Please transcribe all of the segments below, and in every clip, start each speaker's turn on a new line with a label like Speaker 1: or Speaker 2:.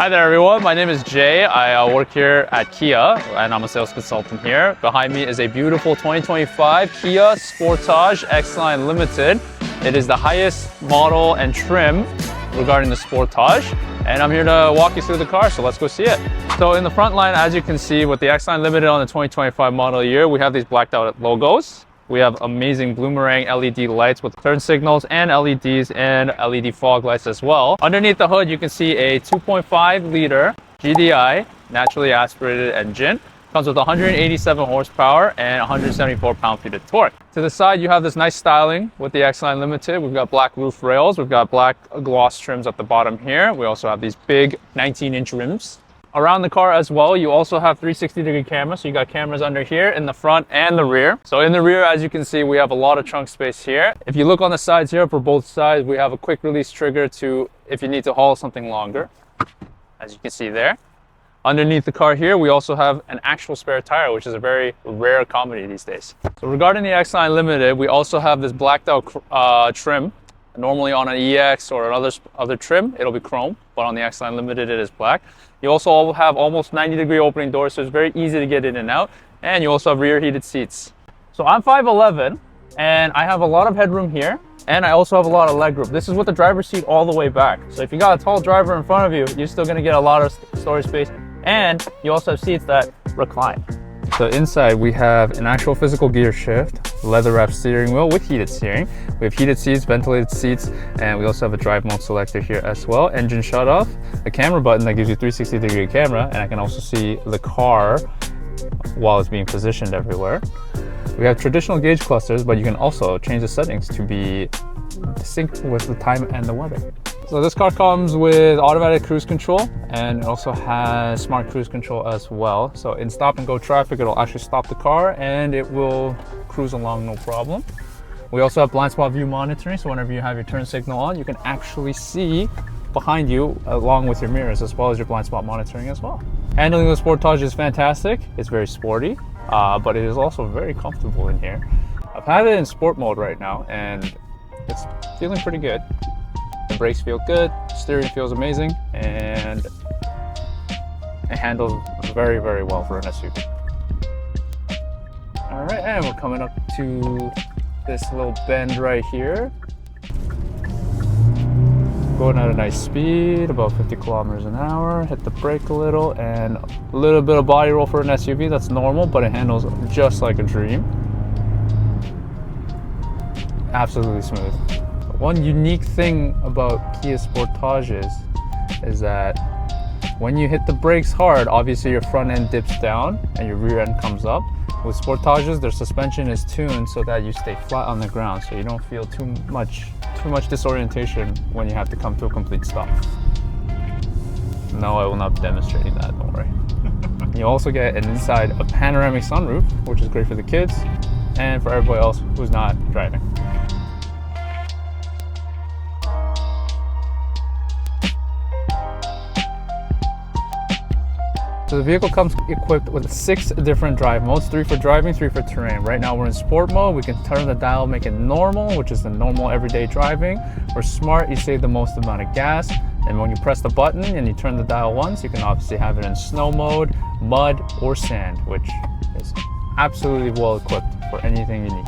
Speaker 1: Hi there everyone, my name is Jay. I work here at Kia and I'm a sales consultant here. Behind me is a beautiful 2025 Kia Sportage XLine Limited. It is the highest model and trim regarding the Sportage, and I'm here to walk you through the car, so let's go see it. So in the front line, as you can see with the XLine Limited on the 2025 model year, we have these blacked out logos. We have amazing Bloomerang LED lights with turn signals and LEDs and LED fog lights as well. Underneath the hood, you can see a 2.5 liter GDI naturally aspirated engine. Comes with 187 horsepower and 174 pound-feet of torque. To the side, you have this nice styling with the XLine Limited. We've got black roof rails. We've got black gloss trims at the bottom here. We also have these big 19-inch rims. Around the car as well, you also have 360-degree cameras. So you got cameras under here in the front and the rear. So in the rear, as you can see, we have a lot of trunk space here. If you look on the sides here, for both sides, we have a quick release trigger to if you need to haul something longer, as you can see there. Underneath the car here, we also have an actual spare tire, which is a very rare commodity these days. So regarding the XLine Limited, we also have this blacked out trim. Normally on an EX or other trim, it'll be chrome, but on the XLine Limited, it is black. You also have almost 90-degree opening doors, so it's very easy to get in and out. And you also have rear heated seats. So I'm 5'11", and I have a lot of headroom here, and I also have a lot of legroom. This is with the driver's seat all the way back. So if you got a tall driver in front of you, you're still gonna get a lot of storage space, and you also have seats that recline. So inside we have an actual physical gear shift, leather wrapped steering wheel with heated steering. We have heated seats, ventilated seats, and we also have a drive mode selector here as well. Engine shut off, a camera button that gives you 360-degree camera, and I can also see the car while it's being positioned everywhere. We have traditional gauge clusters, but you can also change the settings to be synced with the time and the weather. So this car comes with automatic cruise control, and it also has smart cruise control as well. So in stop and go traffic, it'll actually stop the car and it will cruise along no problem. We also have blind spot view monitoring, so whenever you have your turn signal on, you can actually see behind you along with your mirrors, as well as your blind spot monitoring as well. Handling the Sportage is fantastic. It's very sporty, but it is also very comfortable in here. I've had it in sport mode right now and it's feeling pretty good. The brakes feel good, steering feels amazing, and it handles very, very well for an SUV. All right, and we're coming up to this little bend right here. Going at a nice speed, about 50 kilometers an hour. Hit the brake a little, and a little bit of body roll for an SUV. That's normal, but it handles just like a dream. Absolutely smooth. One unique thing about Kia Sportages is that when you hit the brakes hard, obviously your front end dips down and your rear end comes up. With Sportages, their suspension is tuned so that you stay flat on the ground, so you don't feel too much disorientation when you have to come to a complete stop. No, I will not be demonstrating that, don't worry. You also get inside a panoramic sunroof, which is great for the kids and for everybody else who's not driving. So the vehicle comes equipped with 6 different drive modes, 3 for driving, 3 for terrain. Right now we're in sport mode. We can turn the dial, make it normal, which is the normal everyday driving. For smart, you save the most amount of gas. And when you press the button and you turn the dial once, you can obviously have it in snow mode, mud, or sand, which is absolutely well equipped for anything you need.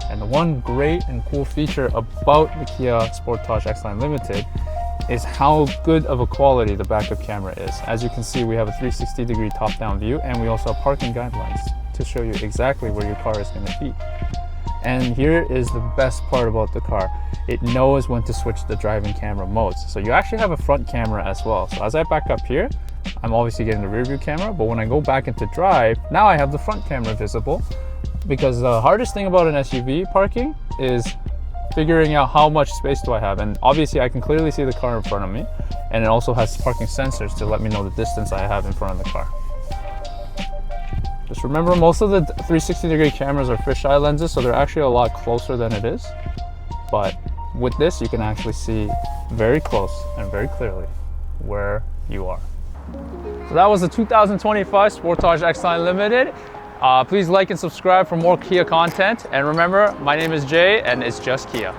Speaker 1: And the one great and cool feature about the Kia Sportage XLine Limited is how good of a quality the backup camera is. As you can see, we have a 360-degree top-down view, and we also have parking guidelines to show you exactly where your car is going to be. And here is the best part about the car. It knows when to switch the driving camera modes. So you actually have a front camera as well. So as I back up here, I'm obviously getting the rear view camera, but when I go back into drive, now I have the front camera visible, because the hardest thing about an SUV parking is figuring out how much space do I have. And obviously I can clearly see the car in front of me, and it also has parking sensors to let me know the distance I have in front of the car. Just remember, most of the 360-degree cameras are fisheye lenses, so they're actually a lot closer than it is. But with this, you can actually see very close and very clearly where you are. So that was the 2025 Sportage XLine Limited. Please like and subscribe for more Kia content. And remember, my name is Jay, and it's just Kia.